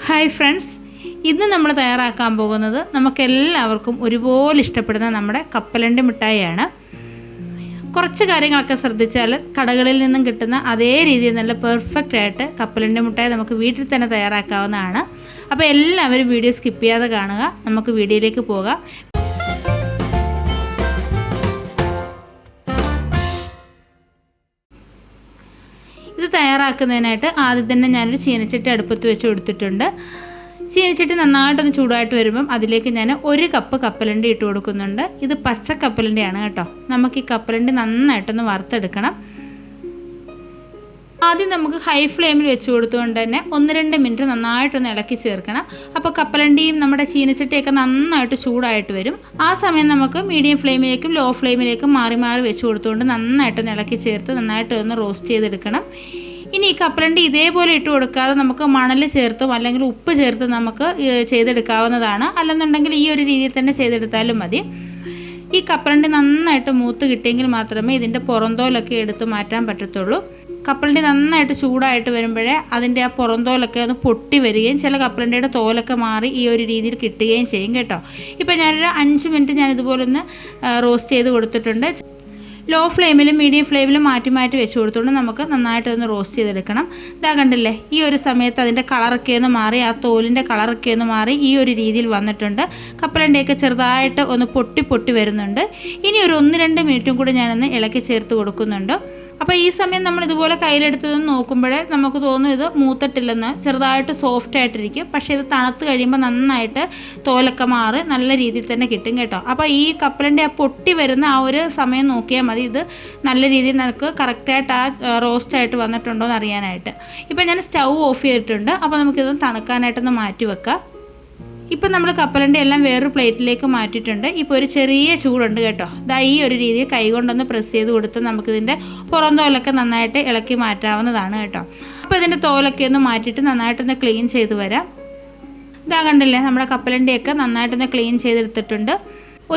Hi friends, ഇന്ന് നമ്മൾ തയ്യാറാക്കാൻ പോകുന്നത് നമുക്കെല്ലാവർക്കും ഒരുപോലെ ഇഷ്ടപ്പെടുന്ന നമ്മുടെ കപ്പലണ്ടി മിഠായിയാണ്. കുറച്ച് കാര്യങ്ങളൊക്കെ ശ്രദ്ധിച്ചാൽ കടകളിൽ നിന്നും കിട്ടുന്ന അതേ രീതിയിൽ നല്ല പെർഫെക്റ്റ് ആയിട്ട് കപ്പലണ്ടി മിഠായി നമുക്ക് വീട്ടിൽ തന്നെ തയ്യാറാക്കാവുന്നതാണ്. അപ്പോൾ എല്ലാവരും വീഡിയോ സ്കിപ്പ് ചെയ്യാതെ കാണുക. നമുക്ക് വീഡിയോയിലേക്ക് പോകാം. ഇത് തയ്യാറാക്കുന്നതിനായിട്ട് ആദ്യം തന്നെ ഞാനൊരു ചീനച്ചട്ടി അടുപ്പത്ത് വെച്ച് കൊടുത്തിട്ടുണ്ട്. ചീനച്ചട്ടി നന്നായിട്ടൊന്ന് ചൂടായിട്ട് വരുമ്പം അതിലേക്ക് ഞാൻ 1 കപ്പ് കപ്പലണ്ടി ഇട്ട് കൊടുക്കുന്നുണ്ട്. ഇത് പച്ച കപ്പലണ്ടിയാണ് കേട്ടോ. നമുക്ക് ഈ കപ്പലണ്ടി നന്നായിട്ടൊന്ന് വറുത്തെടുക്കണം. ആദ്യം നമുക്ക് ഹൈ ഫ്ലെയിമിൽ വെച്ച് കൊടുത്തുകൊണ്ട് തന്നെ 1-2 മിനിറ്റ് നന്നായിട്ടൊന്ന് ഇളക്കി ചേർക്കണം. അപ്പോൾ കപ്പലണ്ടിയും നമ്മുടെ ചീനച്ചട്ടിയൊക്കെ നന്നായിട്ട് ചൂടായിട്ട് വരും. ആ സമയം നമുക്ക് മീഡിയം ഫ്ലെയിമിലേക്കും ലോ ഫ്ലെയിമിലേക്കും മാറി മാറി വെച്ച് കൊടുത്തുകൊണ്ട് നന്നായിട്ടൊന്ന് ഇളക്കി ചേർത്ത് നന്നായിട്ടൊന്ന് റോസ്റ്റ് ചെയ്തെടുക്കണം. ഇനി ഈ കപ്പലണ്ടി ഇതേപോലെ ഇട്ട് കൊടുക്കാതെ നമുക്ക് മണൽ ചേർത്തും അല്ലെങ്കിൽ ഉപ്പ് ചേർത്തും നമുക്ക് ചെയ്തെടുക്കാവുന്നതാണ്. അല്ലെന്നുണ്ടെങ്കിൽ ഈ ഒരു രീതിയിൽ തന്നെ ചെയ്തെടുത്താലും മതി. ഈ കപ്പലണ്ടി നന്നായിട്ട് മൂത്ത് കിട്ടിയെങ്കിൽ മാത്രമേ ഇതിൻ്റെ പുറന്തോലൊക്കെ എടുത്ത് മാറ്റാൻ പറ്റത്തുള്ളൂ. കപ്പലണ്ടി നന്നായിട്ട് ചൂടായിട്ട് വരുമ്പോഴേ അതിൻ്റെ ആ പുറന്തോലൊക്കെ ഒന്ന് പൊട്ടി വരികയും ചില കപ്പലണ്ടിയുടെ തോലൊക്കെ മാറി ഈ ഒരു രീതിയിൽ കിട്ടുകയും ചെയ്യും കേട്ടോ. ഇപ്പോൾ ഞാനൊരു 5 മിനിറ്റ് ഞാനിതുപോലെ ഒന്ന് റോസ്റ്റ് ചെയ്ത് കൊടുത്തിട്ടുണ്ട്. ലോ ഫ്ലെയിമിലും മീഡിയം ഫ്ലെയിമിലും മാറ്റി മാറ്റി വെച്ച് കൊടുത്തുകൊണ്ട് നമുക്ക് നന്നായിട്ടൊന്ന് റോസ്റ്റ് ചെയ്തെടുക്കണം. ഇതാ കണ്ടില്ലേ, ഈ ഒരു സമയത്ത് അതിൻ്റെ കളറൊക്കെ ഒന്ന് മാറി, ആ തോലിൻ്റെ കളറൊക്കെ ഒന്ന് മാറി ഈ ഒരു രീതിയിൽ വന്നിട്ടുണ്ട്. കപ്പലണ്ടിയൊക്കെ ചെറുതായിട്ട് ഒന്ന് പൊട്ടി വരുന്നുണ്ട്. ഇനി ഒരു 1-2 മിനിറ്റും കൂടി ഞാനൊന്ന് ഇളക്കി ചേർത്ത് കൊടുക്കുന്നുണ്ട്. അപ്പോൾ ഈ സമയം നമ്മൾ ഇതുപോലെ കയ്യിലെടുത്തതെന്ന് നോക്കുമ്പോഴേ നമുക്ക് തോന്നും ഇത് മൂത്തിട്ടില്ലെന്ന്, ചെറുതായിട്ട് സോഫ്റ്റ് ആയിട്ടിരിക്കും. പക്ഷേ ഇത് തണുത്ത് കഴിയുമ്പോൾ നന്നായിട്ട് തോലൊക്കെ മാറി നല്ല രീതിയിൽ തന്നെ കിട്ടും കേട്ടോ. അപ്പോൾ ഈ കപ്പലണ്ടി ആ പൊട്ടി വരുന്ന ആ ഒരു സമയം നോക്കിയാൽ മതി ഇത് നല്ല രീതിയിൽ നമുക്ക് കറക്റ്റായിട്ട് ആ റോസ്റ്റായിട്ട് വന്നിട്ടുണ്ടോ എന്ന് അറിയാനായിട്ട്. ഇപ്പോൾ ഞാൻ സ്റ്റൗ ഓഫ് ചെയ്തിട്ടുണ്ട്. അപ്പോൾ നമുക്കിത് തണുക്കാനായിട്ടൊന്ന് മാറ്റി വെക്കാം. ഇപ്പം നമ്മൾ കപ്പലണ്ടി എല്ലാം വേറൊരു പ്ലേറ്റിലേക്ക് മാറ്റിയിട്ടുണ്ട്. ഇപ്പോൾ ഒരു ചെറിയ ചൂടുണ്ട് കേട്ടോ. ദാ ഈ ഒരു രീതിയിൽ കൈകൊണ്ടൊന്ന് പ്രസ് ചെയ്ത് കൊടുത്ത് നമുക്കിതിൻ്റെ പുറന്തോലൊക്കെ നന്നായിട്ട് ഇളക്കി മാറ്റാവുന്നതാണ് കേട്ടോ. അപ്പോൾ ഇതിൻ്റെ തോലൊക്കെ ഒന്ന് മാറ്റിയിട്ട് നന്നായിട്ടൊന്ന് ക്ലീൻ ചെയ്ത് വരാം. ഇതാ കണ്ടില്ലേ, നമ്മുടെ കപ്പലണ്ടിയൊക്കെ നന്നായിട്ടൊന്ന് ക്ലീൻ ചെയ്തെടുത്തിട്ടുണ്ട്.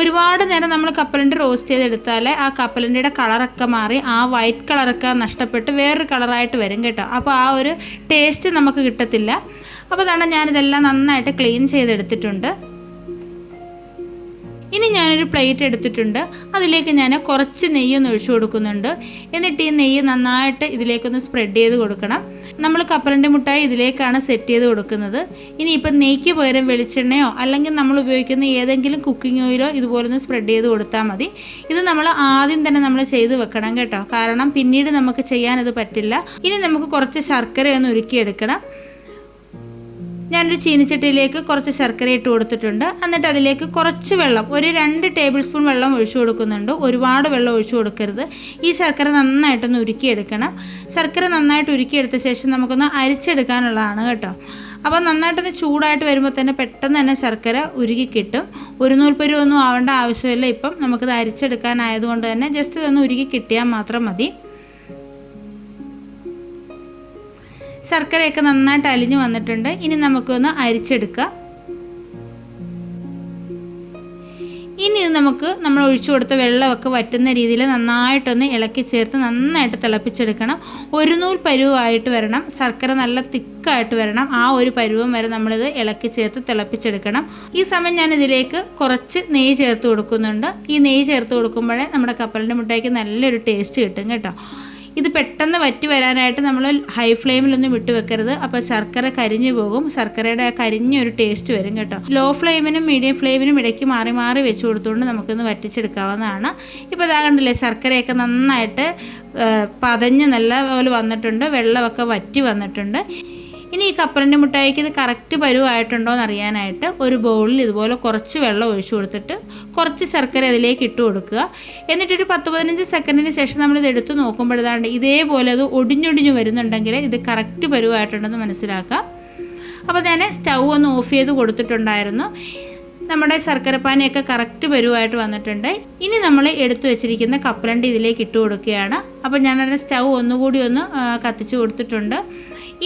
ഒരുപാട് നേരം നമ്മൾ കപ്പലണ്ടി റോസ്റ്റ് ചെയ്തെടുത്താൽ ആ കപ്പലണ്ടിയുടെ കളറൊക്കെ മാറി ആ വൈറ്റ് കളറൊക്കെ നഷ്ടപ്പെട്ട് വേറൊരു കളറായിട്ട് വരും കേട്ടോ. അപ്പോൾ ആ ഒരു ടേസ്റ്റ് നമുക്ക് കിട്ടത്തില്ല. അപ്പോൾ അതാണ് ഞാനിതെല്ലാം നന്നായിട്ട് ക്ലീൻ ചെയ്തെടുത്തിട്ടുണ്ട്. ഇനി ഞാനൊരു പ്ലേറ്റ് എടുത്തിട്ടുണ്ട്. അതിലേക്ക് ഞാൻ കുറച്ച് നെയ്യൊന്ന് ഒഴിച്ചു കൊടുക്കുന്നുണ്ട്. എന്നിട്ട് ഈ നെയ്യ് നന്നായിട്ട് ഇതിലേക്കൊന്ന് സ്പ്രെഡ് ചെയ്ത് കൊടുക്കണം. നമ്മൾ കപ്പലണ്ടി മിഠായി ഇതിലേക്കാണ് സെറ്റ് ചെയ്ത് കൊടുക്കുന്നത്. ഇനിയിപ്പോൾ നെയ്ക്ക് പകരം വെളിച്ചെണ്ണയോ അല്ലെങ്കിൽ നമ്മൾ ഉപയോഗിക്കുന്ന ഏതെങ്കിലും കുക്കിംഗ് ഓയിലോ ഇതുപോലൊന്ന് സ്പ്രെഡ് ചെയ്ത് കൊടുത്താൽ മതി. ഇത് നമ്മൾ ആദ്യം തന്നെ നമ്മൾ ചെയ്ത് വെക്കണം കേട്ടോ. കാരണം പിന്നീട് നമുക്ക് ചെയ്യാനത് പറ്റില്ല. ഇനി നമുക്ക് കുറച്ച് ശർക്കരയൊന്ന് ഉരുക്കിയെടുക്കണം. ഞാനൊരു ചീനിച്ചട്ടിയിലേക്ക് കുറച്ച് ശർക്കര ഇട്ട് കൊടുത്തിട്ടുണ്ട്. എന്നിട്ട് അതിലേക്ക് കുറച്ച് വെള്ളം, ഒരു 2 ടേബിൾ സ്പൂൺ വെള്ളം ഒഴിച്ചു കൊടുക്കുന്നുണ്ട്. ഒരുപാട് വെള്ളം ഒഴിച്ചു കൊടുക്കരുത്. ഈ ശർക്കര നന്നായിട്ടൊന്ന് ഉരുക്കിയെടുക്കണം. ശർക്കര നന്നായിട്ട് ഉരുക്കിയെടുത്ത ശേഷം നമുക്കൊന്ന് അരിച്ചെടുക്കാനുള്ളതാണ് കേട്ടോ. അപ്പോൾ നന്നായിട്ടൊന്ന് ചൂടായിട്ട് വരുമ്പോൾ തന്നെ പെട്ടെന്ന് തന്നെ ശർക്കര ഉരുക്കി കിട്ടും. ഒരു നൂൽപ്പരുവൊന്നും ആവേണ്ട ആവശ്യമില്ല. ഇപ്പം നമുക്കിത് അരിച്ചെടുക്കാനായതുകൊണ്ട് തന്നെ ജസ്റ്റ് ഇതൊന്ന് ഉരുക്കി കിട്ടിയാൽ മാത്രം മതി. ശർക്കരയൊക്കെ നന്നായിട്ട് അലിഞ്ഞു വന്നിട്ടുണ്ട്. ഇനി നമുക്കൊന്ന് അരിച്ചെടുക്കാം. ഇനി ഇത് നമ്മൾ ഒഴിച്ചു കൊടുത്ത വെള്ളമൊക്കെ വറ്റുന്ന രീതിയിൽ നന്നായിട്ടൊന്ന് ഇളക്കി ചേർത്ത് നന്നായിട്ട് തിളപ്പിച്ചെടുക്കണം. ഒരു നൂൽ പരുവമായിട്ട് വരണം. ശർക്കര നല്ല തിക്കായിട്ട് വരണം. ആ ഒരു പരുവം വരെ നമ്മളിത് ഇളക്കി ചേർത്ത് തിളപ്പിച്ചെടുക്കണം. ഈ സമയം ഞാൻ ഇതിലേക്ക് കുറച്ച് നെയ്യ് ചേർത്ത് കൊടുക്കുന്നുണ്ട്. ഈ നെയ്യ് ചേർത്ത് കൊടുക്കുമ്പോഴേ നമ്മുടെ കപ്പലണ്ടി മിഠായിക്ക് നല്ലൊരു ടേസ്റ്റ് കിട്ടും കേട്ടോ. ഇത് പെട്ടെന്ന് വറ്റി വരാനായിട്ട് നമ്മൾ ഹൈ ഫ്ലെയിമിലൊന്നും വിട്ട് വെക്കരുത്. അപ്പോൾ ശർക്കര കരിഞ്ഞു പോകും. ശർക്കരയുടെ കരിഞ്ഞൊരു ടേസ്റ്റ് വരും കേട്ടോ. ലോ ഫ്ലെയിമിനും മീഡിയം ഫ്ലെയിമിനും ഇടയ്ക്ക് മാറി മാറി വെച്ച് കൊടുത്തുകൊണ്ട് നമുക്കൊന്ന് വറ്റിച്ചെടുക്കാവുന്നതാണ്. ഇപ്പോൾ ഇതാ കണ്ടില്ലേ, ശർക്കരയൊക്കെ നന്നായിട്ട് പതഞ്ഞ് നല്ല പോലെ വന്നിട്ടുണ്ട്. വെള്ളമൊക്കെ വറ്റി വന്നിട്ടുണ്ട്. ഇനി ഈ കപ്പലണ്ടി മിഠായിക്ക് ഇത് കറക്റ്റ് പരുവായിട്ടുണ്ടോ എന്ന് അറിയാനായിട്ട് ഒരു ബൗളിൽ ഇതുപോലെ കുറച്ച് വെള്ളം ഒഴിച്ചു കൊടുത്തിട്ട് കുറച്ച് ശർക്കര അതിലേക്ക് ഇട്ട് കൊടുക്കുക. എന്നിട്ടൊരു 10-15 സെക്കൻഡിന് ശേഷം നമ്മളിത് എടുത്ത് നോക്കുമ്പോഴാണ്ട് ഇതേപോലെ അത് ഒടിഞ്ഞൊടിഞ്ഞ് വരുന്നുണ്ടെങ്കിൽ ഇത് കറക്റ്റ് പരുവായിട്ടുണ്ടെന്ന് മനസ്സിലാക്കാം. അപ്പോൾ ഞാൻ സ്റ്റൗ ഒന്ന് ഓഫ് ചെയ്ത് കൊടുത്തിട്ടുണ്ടായിരുന്നു. നമ്മുടെ ശർക്കരപ്പാനിയൊക്കെ കറക്റ്റ് പരുവായിട്ട് വന്നിട്ടുണ്ട്. ഇനി നമ്മൾ എടുത്തു വെച്ചിരിക്കുന്ന കപ്പലണ്ടി ഇതിലേക്ക് ഇട്ട് കൊടുക്കുകയാണ്. അപ്പോൾ ഞാനതിൻ്റെ സ്റ്റൗ ഒന്നുകൂടി ഒന്ന് കത്തിച്ച് കൊടുത്തിട്ടുണ്ട്.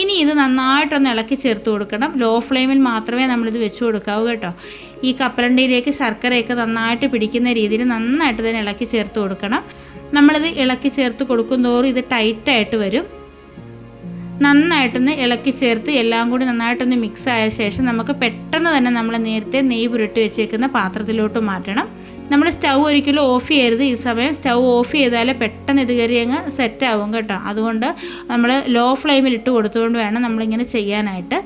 ഇനി ഇത് നന്നായിട്ടൊന്ന് ഇളക്കി ചേർത്ത് കൊടുക്കണം. ലോ ഫ്ലെയിമിൽ മാത്രമേ നമ്മളിത് വെച്ച് കൊടുക്കാവൂ കേട്ടോ. ഈ കപ്പലണ്ടിയിലേക്ക് ശർക്കരയൊക്കെ നന്നായിട്ട് പിടിക്കുന്ന രീതിയിൽ നന്നായിട്ട് തന്നെ ഇളക്കി ചേർത്ത് കൊടുക്കണം. നമ്മളിത് ഇളക്കി ചേർത്ത് കൊടുക്കുന്തോറും ഇത് ടൈറ്റായിട്ട് വരും. നന്നായിട്ടൊന്ന് ഇളക്കി ചേർത്ത് എല്ലാം കൂടി നന്നായിട്ടൊന്ന് മിക്സ് ആയ ശേഷം നമുക്ക് പെട്ടെന്ന് തന്നെ നമ്മൾ നേരത്തെ നെയ്യ് പുരട്ടി വെച്ചേക്കുന്ന പാത്രത്തിലോട്ട് മാറ്റണം. നമ്മൾ സ്റ്റൗ ഒരിക്കലും ഓഫ് ചെയ്യരുത്. ഈ സമയം സ്റ്റൗ ഓഫ് ചെയ്താൽ പെട്ടെന്ന് ഇത് കയറി അങ്ങ് സെറ്റാവും കേട്ടോ. അതുകൊണ്ട് നമ്മൾ ലോ ഫ്ലെയിമിൽ ഇട്ട് കൊടുത്തുകൊണ്ട് വേണം നമ്മളിങ്ങനെ ചെയ്യാനായിട്ട്.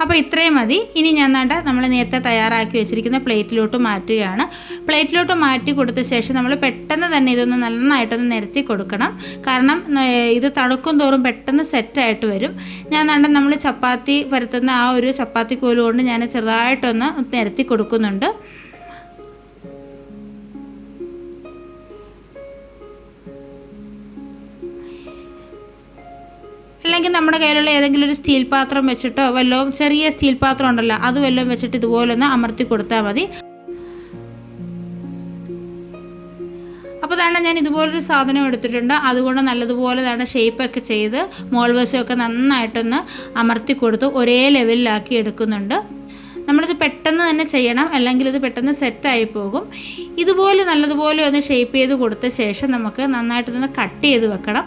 അപ്പോൾ ഇത്രയും മതി. ഇനി ഞാൻ നമ്മൾ നേരത്തെ തയ്യാറാക്കി വെച്ചിരിക്കുന്ന പ്ലേറ്റിലോട്ട് മാറ്റുകയാണ്. പ്ലേറ്റിലോട്ട് മാറ്റി കൊടുത്ത ശേഷം നമ്മൾ പെട്ടെന്ന് തന്നെ ഇതൊന്ന് നന്നായിട്ടൊന്ന് നിരത്തി കൊടുക്കണം. കാരണം ഇത് തണുക്കും തോറും പെട്ടെന്ന് സെറ്റായിട്ട് വരും. ഞാൻ നമ്മൾ ചപ്പാത്തി പരത്തുന്ന ആ ഒരു ചപ്പാത്തി കോല് കൊണ്ട് ഞാൻ ചെറുതായിട്ടൊന്ന് നിരത്തി കൊടുക്കുന്നുണ്ട്. അല്ലെങ്കിൽ നമ്മുടെ കയ്യിലുള്ള ഏതെങ്കിലും ഒരു സ്റ്റീൽ പാത്രം വെച്ചിട്ടോ വല്ലതും, ചെറിയ സ്റ്റീൽ പാത്രം ഉണ്ടല്ലോ, അത് വല്ലതും വെച്ചിട്ട് ഇതുപോലെ ഒന്ന് അമർത്തി കൊടുത്താൽ മതി. അപ്പോൾ ഞാൻ ഇതുപോലൊരു സാധനം എടുത്തിട്ടുണ്ട്. അതുകൊണ്ട് നല്ലതുപോലെ ഷേപ്പൊക്കെ ചെയ്ത് മോൾ വശമൊക്കെ നന്നായിട്ടൊന്ന് അമർത്തി കൊടുത്ത് ഒരേ ലെവലിലാക്കി എടുക്കുന്നുണ്ട്. നമ്മളിത് പെട്ടെന്ന് തന്നെ ചെയ്യണം, അല്ലെങ്കിൽ ഇത് പെട്ടെന്ന് സെറ്റായി പോകും. ഇതുപോലെ നല്ലതുപോലെ ഒന്ന് ഷേപ്പ് ചെയ്ത് കൊടുത്ത ശേഷം നമുക്ക് നന്നായിട്ടൊന്ന് കട്ട് ചെയ്ത് വെക്കണം.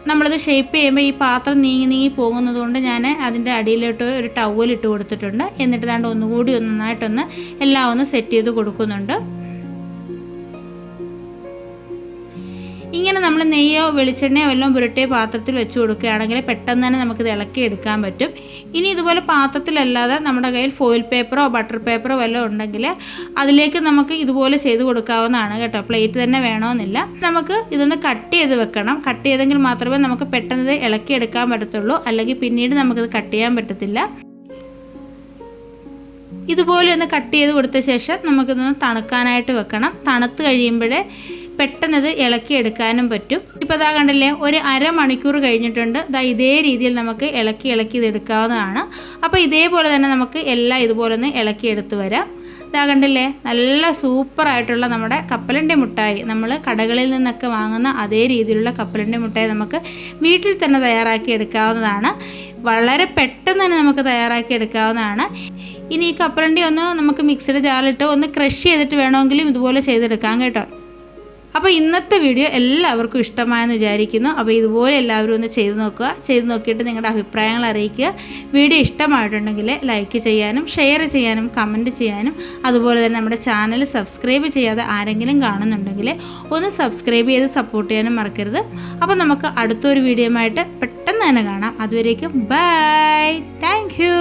നമ്മളിത് ഷേപ്പ് ചെയ്യുമ്പോൾ ഈ പാത്രം നീങ്ങി പോകുന്നത് കൊണ്ട് ഞാൻ അതിൻ്റെ അടിയിലോട്ട് ഒരു ടവൽ ഇട്ട് കൊടുത്തിട്ടുണ്ട്. എന്നിട്ട് ഒന്നുകൂടി നന്നായിട്ടൊന്ന് എല്ലാം ഒന്ന് സെറ്റ് ചെയ്ത് കൊടുക്കുന്നുണ്ട്. ഇങ്ങനെ നമ്മൾ നെയ്യോ വെളിച്ചെണ്ണയോ വല്ലതും പുരട്ടിയ പാത്രത്തിൽ വെച്ച് കൊടുക്കുകയാണെങ്കിൽ പെട്ടെന്ന് തന്നെ നമുക്കിത് ഇളക്കി എടുക്കാൻ പറ്റും. ഇനി ഇതുപോലെ പാത്രത്തിലല്ലാതെ നമ്മുടെ കയ്യിൽ ഫോയിൽ പേപ്പറോ ബട്ടർ പേപ്പറോ വല്ലതും ഉണ്ടെങ്കിൽ അതിലേക്ക് നമുക്ക് ഇതുപോലെ ചെയ്ത് കൊടുക്കാവുന്നതാണ് കേട്ടോ. പ്ലേറ്റ് തന്നെ വേണമെന്നില്ല. നമുക്ക് ഇതൊന്ന് കട്ട് ചെയ്ത് വെക്കണം. കട്ട് ചെയ്തെങ്കിൽ മാത്രമേ നമുക്ക് പെട്ടെന്ന് ഇത് ഇളക്കി എടുക്കാൻ പറ്റത്തുള്ളൂ. അല്ലെങ്കിൽ പിന്നീട് നമുക്കിത് കട്ട് ചെയ്യാൻ പറ്റത്തില്ല. ഇതുപോലെ ഒന്ന് കട്ട് ചെയ്ത് കൊടുത്ത ശേഷം നമുക്കിതൊന്ന് തണുക്കാനായിട്ട് വെക്കണം. തണുത്ത് കഴിയുമ്പോഴേ പെട്ടെന്നത് ഇളക്കി എടുക്കാനും പറ്റും. ഇപ്പോൾ കണ്ടില്ലേ, ഒരു അരമണിക്കൂർ കഴിഞ്ഞിട്ടുണ്ട്. ഇതേ രീതിയിൽ നമുക്ക് ഇളക്കി ഇത് എടുക്കാവുന്നതാണ്. അപ്പോൾ ഇതേപോലെ തന്നെ നമുക്ക് എല്ലാം ഇതുപോലെ ഒന്ന് ഇളക്കി എടുത്ത് വരാം. കണ്ടില്ലേ, നല്ല സൂപ്പറായിട്ടുള്ള നമ്മുടെ കപ്പലണ്ടി മുട്ടായി, നമ്മൾ കടകളിൽ നിന്നൊക്കെ വാങ്ങുന്ന അതേ രീതിയിലുള്ള കപ്പലണ്ടി മുട്ടായി നമുക്ക് വീട്ടിൽ തന്നെ തയ്യാറാക്കി എടുക്കാവുന്നതാണ്. വളരെ പെട്ടെന്ന് തന്നെ നമുക്ക് തയ്യാറാക്കി എടുക്കാവുന്നതാണ്. ഇനി ഈ കപ്പലണ്ടി ഒന്ന് നമുക്ക് മിക്സിയുടെ ജാറിലിട്ട് ഒന്ന് ക്രഷ് ചെയ്തിട്ട് വേണമെങ്കിലും ഇതുപോലെ ചെയ്തെടുക്കാം കേട്ടോ. അപ്പോൾ ഇന്നത്തെ വീഡിയോ എല്ലാവർക്കും ഇഷ്ടമായെന്ന് വിചാരിക്കുന്നു. അപ്പോൾ ഇതുപോലെ എല്ലാവരും ഒന്ന് ചെയ്ത് നോക്കുക. ചെയ്ത് നോക്കിയിട്ട് നിങ്ങളുടെ അഭിപ്രായങ്ങൾ അറിയിക്കുക. വീഡിയോ ഇഷ്ടമായിട്ടുണ്ടെങ്കിൽ ലൈക്ക് ചെയ്യാനും ഷെയർ ചെയ്യാനും കമൻറ്റ് ചെയ്യാനും, അതുപോലെ തന്നെ നമ്മുടെ ചാനൽ സബ്സ്ക്രൈബ് ചെയ്യാതെ ആരെങ്കിലും കാണുന്നുണ്ടെങ്കിൽ ഒന്ന് സബ്സ്ക്രൈബ് ചെയ്ത് സപ്പോർട്ട് ചെയ്യാനും മറക്കരുത്. അപ്പോൾ നമുക്ക് അടുത്തൊരു വീഡിയോയുമായിട്ട് പെട്ടെന്ന് തന്നെ കാണാം. അതുവരേക്കും ബൈ. Thank you.